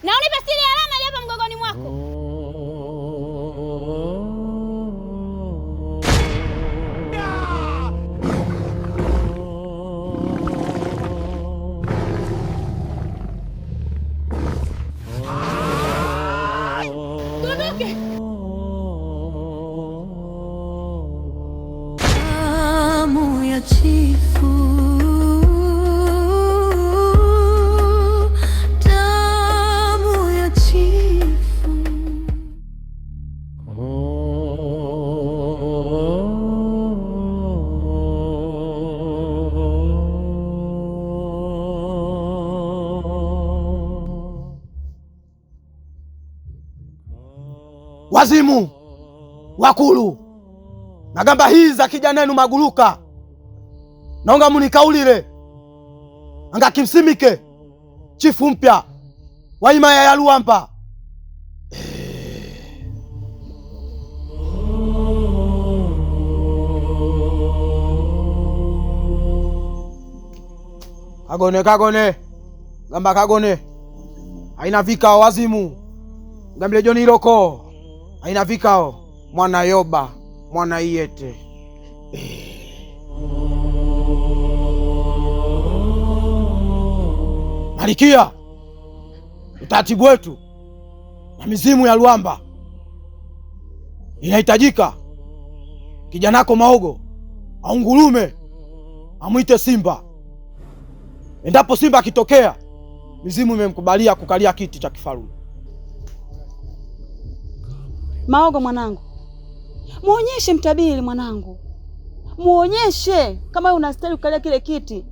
Na unipe stili ya alama ile hapa mgongoni mwako. Tuondoke. Damu ya chifu, damu ya chifu. Wazimu wakulu nagamba hii za kijanenu maguluka naonga munikaulile anga kimsimike chifu mpya wa himaya ya Luamba. Kagone gamba kagone haina vikao wazimu ngambile Joni Iroko haina vikao mwana Yoba mwana Iyete. Malikia, utaratibu wetu na mizimu ya Luamba inahitajika kijanako Maogo aungurume amwite Simba. Endapo Simba akitokea, mizimu imemkubalia kukalia kiti cha kifarume. Maogo mwanangu, muonyeshe mtabiri mwanangu, muonyeshe kama unastahili kukalia kile kiti.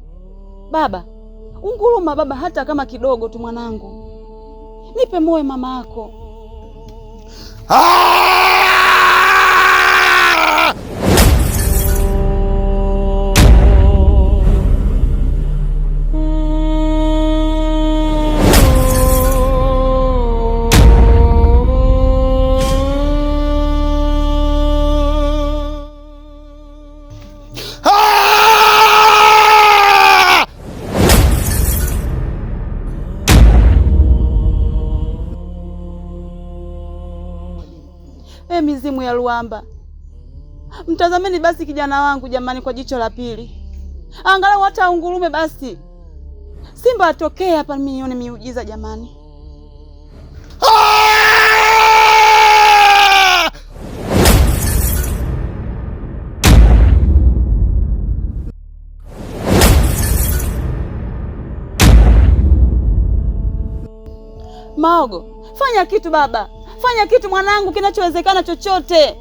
Baba, unguruma baba, hata kama kidogo tu mwanangu. Nipe moyo mama yako. Mizimu ya Luamba, mtazameni basi kijana wangu jamani, kwa jicho la pili, angalau hata ungurume basi. Simba atokee hapa nione miujiza jamani. Maogo, fanya kitu baba, fanya kitu mwanangu, kinachowezekana chochote.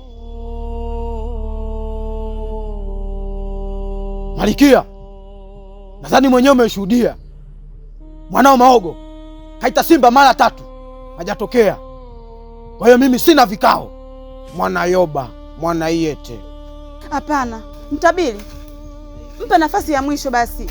Malikia, nadhani mwenyewe umeshuhudia mwanao Maogo kaita Simba mara 3 hajatokea. Kwa hiyo mimi sina vikao mwana Yoba mwana Iyete. Hapana mtabiri, mpe nafasi ya mwisho basi.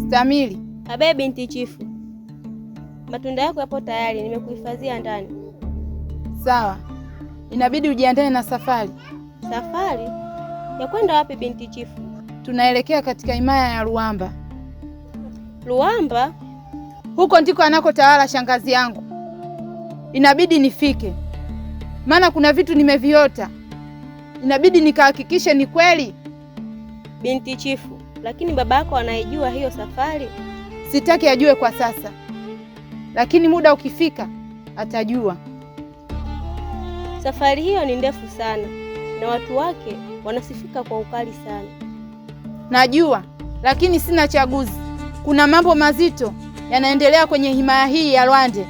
Stamili. Abe binti chifu, matunda yako yapo tayari, nimekuhifadhia ndani. Sawa, inabidi ujiandae na safari. Safari? Ya kwenda wapi binti chifu? Tunaelekea katika himaya ya Luamba. Luamba? Huko ndiko anakotawala shangazi yangu. Inabidi nifike, maana kuna vitu nimeviota, inabidi nikahakikishe ni kweli. Binti chifu, lakini babako anaijua hiyo safari? Sitaki ajue kwa sasa, lakini muda ukifika atajua. Safari hiyo ni ndefu sana na watu wake wanasifika kwa ukali sana. Najua, lakini sina chaguzi. Kuna mambo mazito yanaendelea kwenye himaya hii ya Lwande,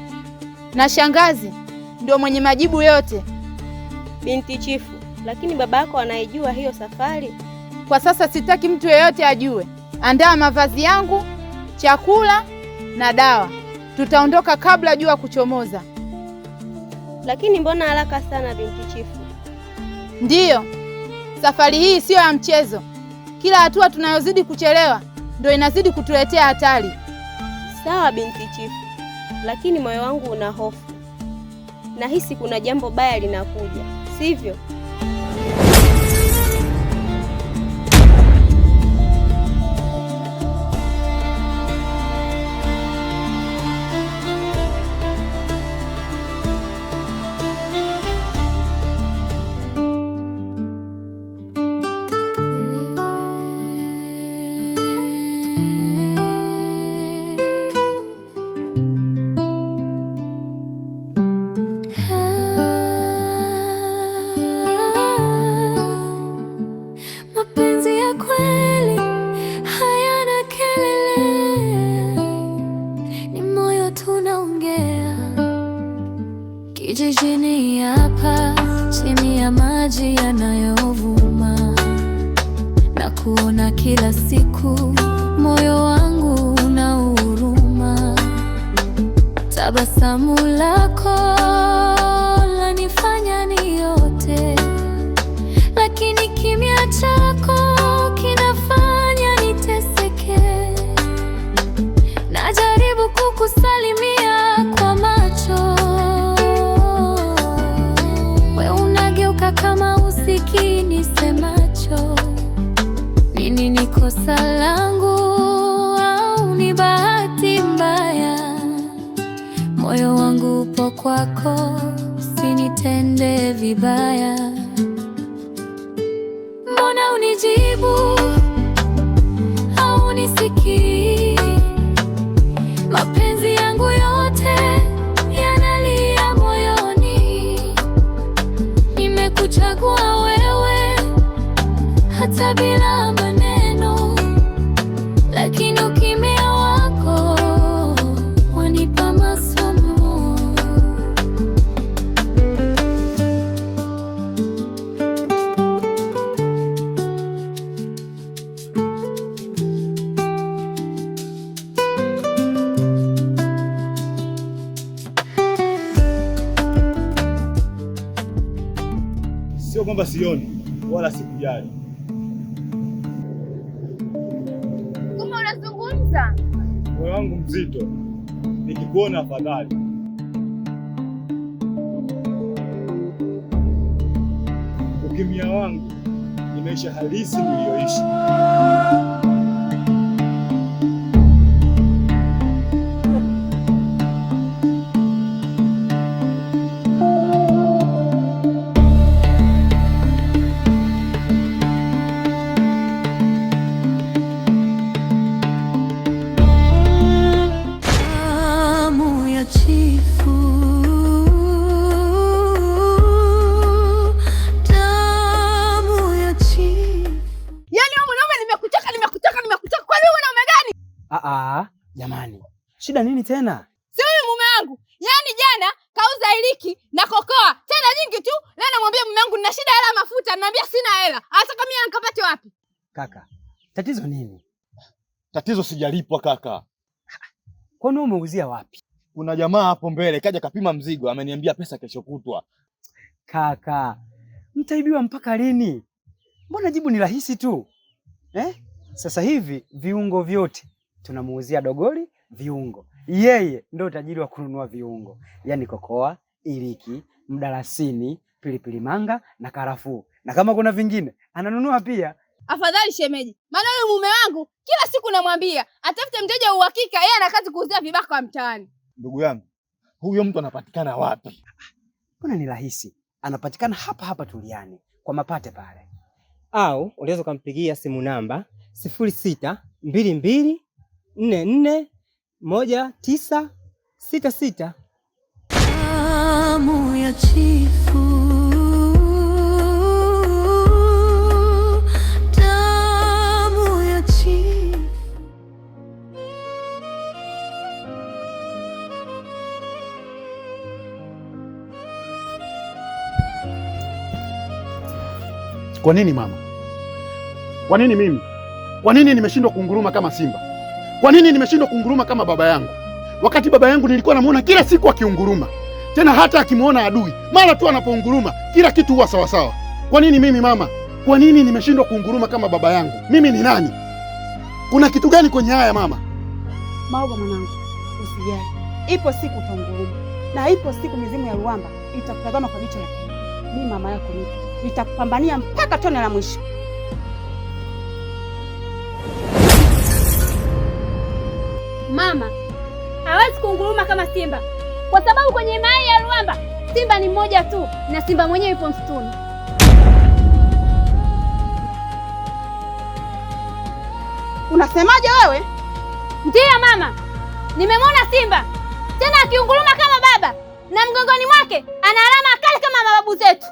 na shangazi ndio mwenye majibu yote. Binti chifu, lakini babako anaijua hiyo safari? Kwa sasa sitaki mtu yeyote ajue. Andaa mavazi yangu, chakula na dawa. Tutaondoka kabla jua kuchomoza. Lakini mbona haraka sana binti chifu? Ndiyo, safari hii siyo ya mchezo. Kila hatua tunayozidi kuchelewa ndio inazidi kutuletea hatari. Sawa binti chifu, lakini moyo wangu una hofu. Nahisi kuna jambo baya linakuja, sivyo? Kijijini hapa chini ya maji yanayovuma, na kuona kila siku, moyo wangu una huruma. Tabasamu lako lanifanya niote, lakini kimya chako kinafanya niteseke. Najaribu kukusalimia kwa macho, kama usikii nisemacho. Nini ni kosa langu au ni bahati mbaya? Moyo wangu upo kwako, usinitende vibaya. Mbona unijibu au unisikii? Mapenzi yangu yote yanalia moyoni. Nimekuchagua wewe hata bila maneno, lakini ukimya wako wanipa masomo. Sio kwamba sioni wala sikujali. Kumbe unazungumza? Moyo wangu mzito, nikikuona afadhali. Ukimya wangu ni maisha halisi niliyoishi. Jamani, shida nini tena? Si huyu mume wangu, yaani jana kauza iliki na kokoa tena nyingi tu. Leo namwambia mume wangu nina shida hela mafuta, ananiambia sina hela. Anataka mimi nikapate wapi? Kaka, tatizo nini? Tatizo sijalipwa kaka. Kwani umeuzia wapi? Kuna jamaa hapo mbele kaja kapima mzigo, ameniambia pesa kesho kutwa. Kaka, mtaibiwa mpaka lini? Mbona jibu ni rahisi tu. Sasa hivi viungo vyote tunamuuzia Dogoli viungo. Yeye ndio utajiri wa kununua viungo, yaani kokoa, iliki, mdalasini, pilipili manga na karafuu, na kama kuna vingine ananunua pia. Afadhali shemeji, maana huyu mume wangu kila siku namwambia atafute mteja wa uhakika, yeye ana kazi kuuzia vibaka wa mtaani. Ndugu yangu, huyo mtu anapatikana wapi? Mbona ni rahisi, anapatikana hapa hapa Tuliani kwa Mapate pale, au unaweza kumpigia simu namba 0622441966. Damu ya chifu, damu ya chifu. Kwa nini mama? Kwa nini mimi? Kwa nini nimeshindwa kunguruma kama simba? Kwa nini nimeshindwa kunguruma kama baba yangu? Wakati baba yangu nilikuwa namuona kila siku akiunguruma. Tena hata akimuona adui, mara tu anapounguruma, kila kitu huwa sawa sawa. Kwa nini mimi mama? Kwa nini nimeshindwa kunguruma kama baba yangu? Mimi ni nani? Kuna kitu gani kwenye haya mama? Maogo mwanangu, Usijali, ipo siku utaunguruma, na ipo siku mizimu ya Ruamba itakutazama kwa jicho la pili. Mimi mama yako nitakupambania mpaka tone la mwisho. Mama hawezi kunguruma kama simba, kwa sababu kwenye himaya ya Ruamba simba ni mmoja tu, na simba mwenyewe yupo msituni. Unasemaje wewe? Ndiyo mama, nimemwona simba tena akiunguruma kama baba, na mgongoni mwake ana alama kali kama mababu zetu.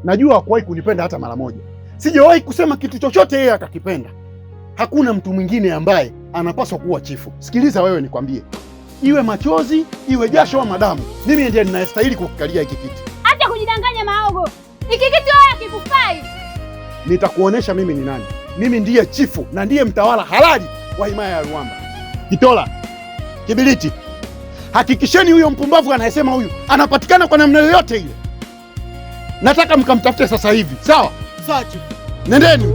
Najua hakuwahi kunipenda hata mara moja. Sijawahi kusema kitu chochote yeye akakipenda. Hakuna mtu mwingine ambaye anapaswa kuwa chifu. Sikiliza wewe, nikwambie, iwe machozi, iwe jasho ama damu, mimi ndiye ninayestahili kukikalia hiki kiti. Acha kujidanganya Maogo, hiki kiti wewe hakikufai. Nitakuonesha mimi ni nani. Mimi ndiye chifu na ndiye mtawala halali wa himaya ya Ruamba. Kitola, Kibiliti, hakikisheni huyo mpumbavu anayesema huyu anapatikana kwa namna yoyote ile. Nataka mkamtafute sasa hivi. Sawa? Sawa chifu. Nendeni.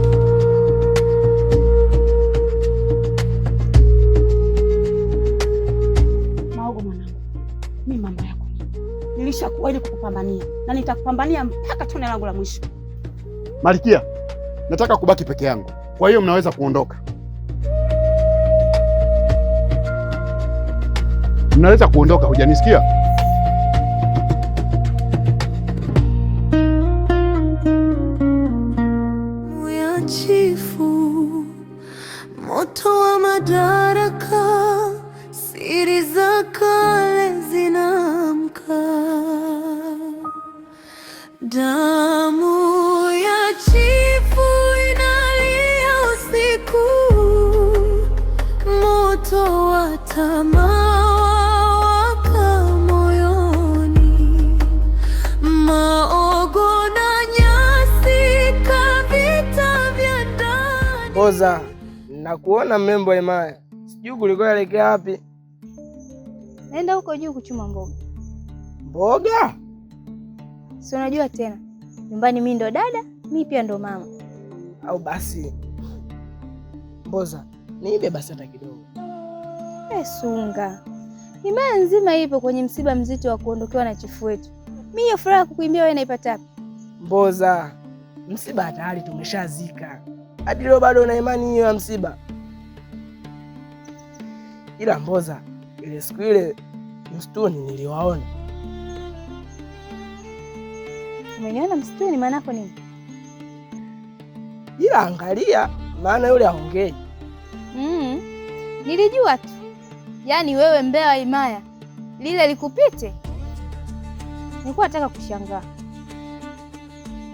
Maogo mwanangu, mimi mama yako nilishakuahidi kukupambania na nitakupambania mpaka tone langu la mwisho. Malkia, nataka kubaki peke yangu. Kwa hiyo mnaweza kuondoka. Mnaweza kuondoka, hujanisikia? Ya chifu, moto wa madaraka, siri za kale zinamka. Damu ya chifu inalia usiku, moto wa tamaa waka moyoni. Maogo na nyasi kavita vya ndani. Mboza, nakuona mrembo himaya, sijui kulikoelekea wapi? Naenda huko juu kuchuma mboga. Mboga? Si unajua tena, nyumbani mimi ndo dada, mimi pia ndo mama. Au basi Mboza, niibe basi hata kidogo. Sunga, himaya nzima ipo kwenye msiba mzito wa kuondokewa na chifu wetu. Mimi hiyo furaha kukuimbia wewe naipata wapi? Mboza, msiba tayari tumeshazika. Hadi leo bado una imani hiyo ya msiba? Ila Mboza, ile siku ile msituni niliwaona. Umeniona msituni maana yako nini? Ila angalia, maana yule haongei. Nilijua tu. Yaani wewe mbea wa himaya lile likupite. Nilikuwa nataka kushangaa.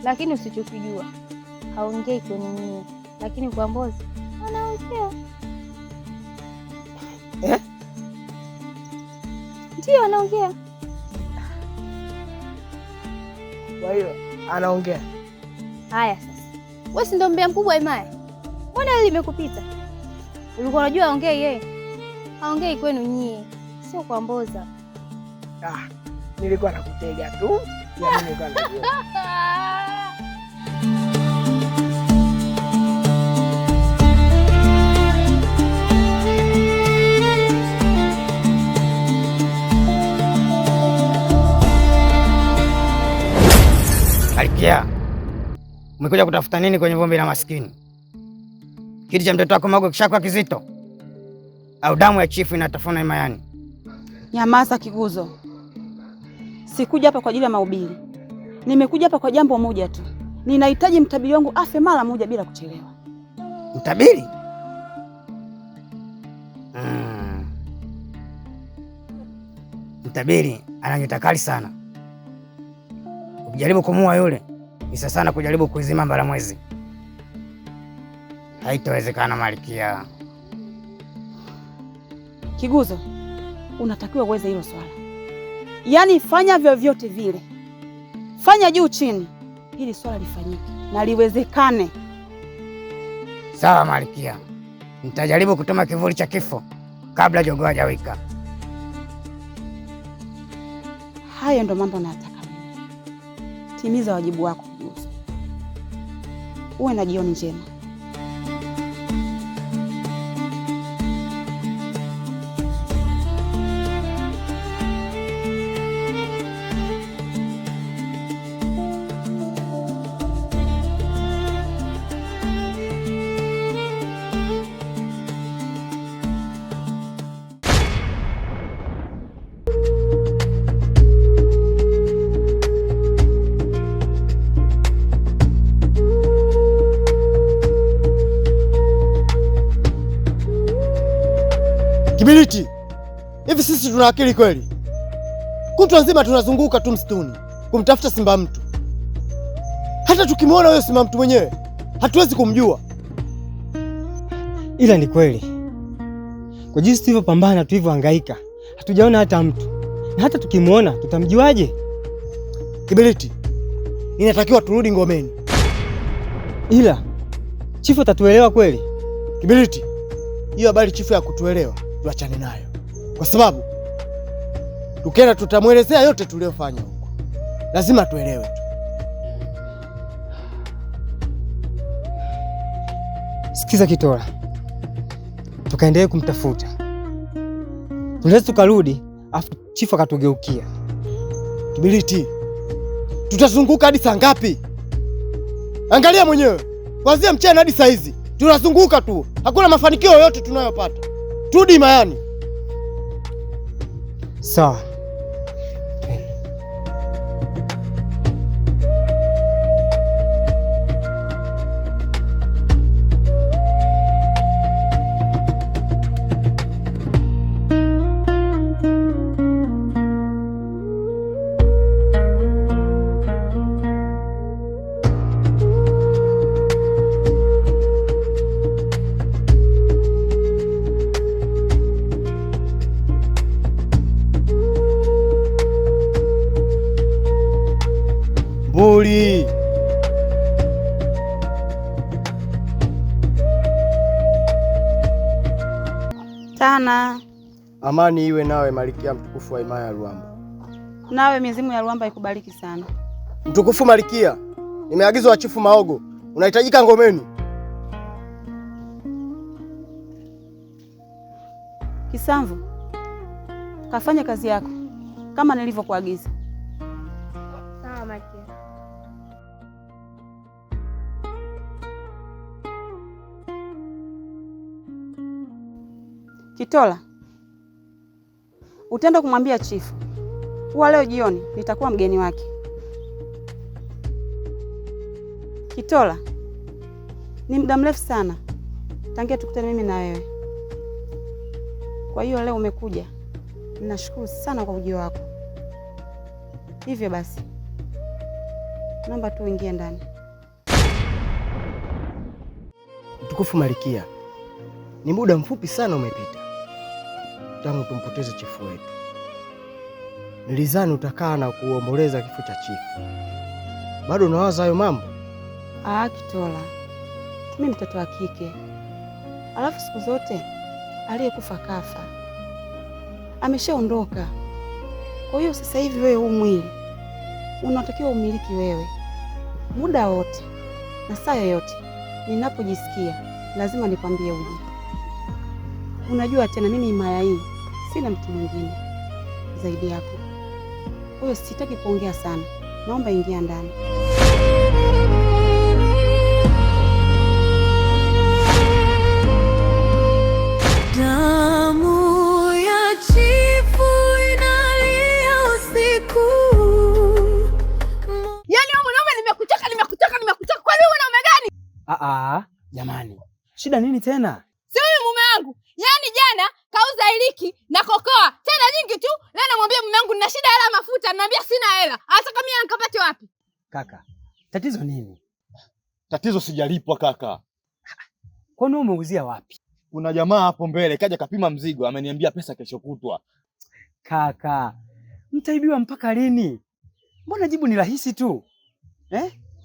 Lakini usichokijua, haongei kwenye nyie, lakini kwa Mbozi anaongea. Ndio anaongea. Kwa hiyo anaongea. Haya sasa. Wewe si ndo mbea mkubwa wa himaya? Mbona hili limekupita? Ulikuwa unajua aongei yeye? Haongei kwenu nyie, sio kwa Mboza. Nilikuwa nakutega tu. Ya nilikuwa najua. Malkia, umekuja kutafuta nini kwenye vumbi la maskini? Kiti cha mtoto wako Maogo kishakuwa kizito? Au damu ya chifu inatafuna himayani? Nyamaza Kiguzo. Sikuja hapa kwa ajili ya mahubiri. Nimekuja hapa kwa jambo moja tu. Ninahitaji mtabiri wangu afe mara moja bila kuchelewa. Mtabiri? Mtabiri ana nyota kali sana. Ukijaribu kumuua yule, ni sawa sana kujaribu kuizima Mbalamwezi. Haitawezekana Malkia. Kiguzo, unatakiwa uweze hilo swala. Yaani fanya vyovyote vile, fanya juu chini, hili swala lifanyike na liwezekane. Sawa Malkia, nitajaribu kutuma kivuli cha kifo kabla jogoo hajawika. Hayo ndo mambo nataka mimi. Timiza wajibu wako Kiguzo. Uwe na jioni njema. Kibiliti, hivi sisi tuna akili kweli? Kutwa nzima tunazunguka tu msituni kumtafuta simba mtu. Hata tukimwona huyo simba mtu mwenyewe hatuwezi kumjua. Ila ni kweli, kwa jinsi tulivyopambana, tulivyohangaika, hatujaona hata mtu, na hata tukimwona tutamjuaje? Kibiliti, inatakiwa turudi ngomeni. Ila chifu atatuelewa kweli? Kibiliti, hiyo habari chifu ya kutuelewa tuachane nayo, kwa sababu tukienda tutamwelezea yote tuliyofanya huko. Lazima tuelewe tu. Sikiza Kitola, tukaendelee kumtafuta, tunaweza tukarudi afu chifu akatugeukia. Kibiliti, tutazunguka hadi saa ngapi? Angalia mwenyewe, kuanzia mchana hadi saa hizi tunazunguka tu, hakuna mafanikio yoyote tunayopata. Turudi Mayani. Sawa. Mbuli. Tana. Amani iwe nawe Malkia mtukufu wa himaya ya Ruamba. Nawe mizimu ya Ruamba ikubariki sana. Mtukufu Malkia, nimeagizwa wa Chifu Maogo, unahitajika ngomeni. Kisamvu, kafanya kazi yako kama nilivyokuagiza. Sawa Malkia. Kitola, utaenda kumwambia chifu kuwa leo jioni nitakuwa mgeni wake. Kitola, ni muda mrefu sana tangia tukutane mimi na wewe. Kwa hiyo leo umekuja, ninashukuru sana kwa ujio wako. Hivyo basi, naomba tu uingie ndani. Mtukufu Malkia, ni muda mfupi sana umepita tangu tumpoteze chifu wetu. Nilizani utakaa na kuomboleza kifo cha chifu. Bado unawaza hayo mambo? Kitola, mimi mtoto wa kike, alafu siku zote aliyekufa kafa, ameshaondoka. Kwa hiyo sasa hivi wewe huu mwili unatakiwa umiliki wewe muda wote na saa yoyote. Ninapojisikia lazima nikwambie uje. Unajua tena mimi himaya hii sina mtu mwingine zaidi yako. Kwa hiyo sitaki kuongea sana, naomba ingia ndani. Damu ya chifu inalia usiku. Yaani wewe mwanaume, nimekuchoka. Kwa nini mwanaume gani? Jamani, shida nini tena? Si huyu mume wangu. Yaani jana kauza iliki na kokoa tena nyingi tu. Leo namwambia mume wangu nina shida hela mafuta, ananiambia sina hela. Anataka mimi nikapate wapi? Kaka, tatizo nini? Tatizo sijalipwa kaka. Kwani umeuzia wapi? Kuna jamaa hapo mbele kaja kapima mzigo, ameniambia pesa kesho kutwa. Kaka, mtaibiwa mpaka lini? Mbona jibu ni rahisi tu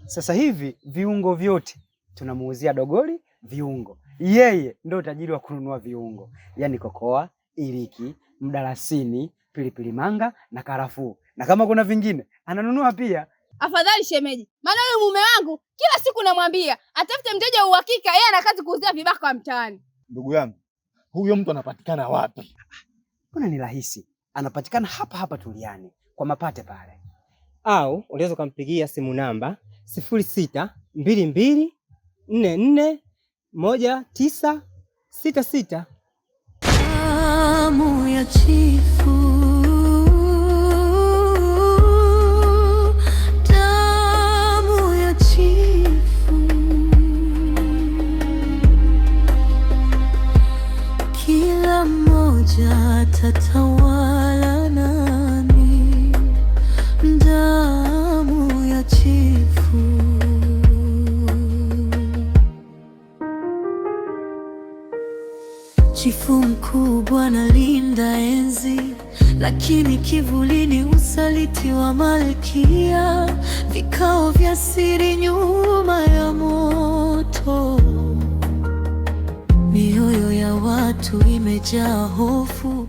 Sasa hivi viungo vyote tunamuuzia Dogoli viungo. Yeye ndio tajiri wa kununua viungo, yaani kokoa, iliki, mdalasini, pilipili manga na karafuu, na kama kuna vingine ananunua pia. Afadhali shemeji, maana huyu mume wangu kila siku namwambia atafute mteja wa uhakika, yeye ana kazi kuuzia vibaka mtaani. Ndugu yangu, huyo mtu anapatikana wapi? Mbona ni rahisi, anapatikana hapa hapa Tuliani kwa Mapate pale. Au unaweza kumpigia simu namba 0622441966. Damu ya chifu, damu ya chifu, kila mmoja tatawala nani, damu ya chifu. Chifu mkubwa analinda enzi, lakini kivulini usaliti wa malkia, vikao vya siri nyuma ya moto, mioyo ya watu imejaa hofu.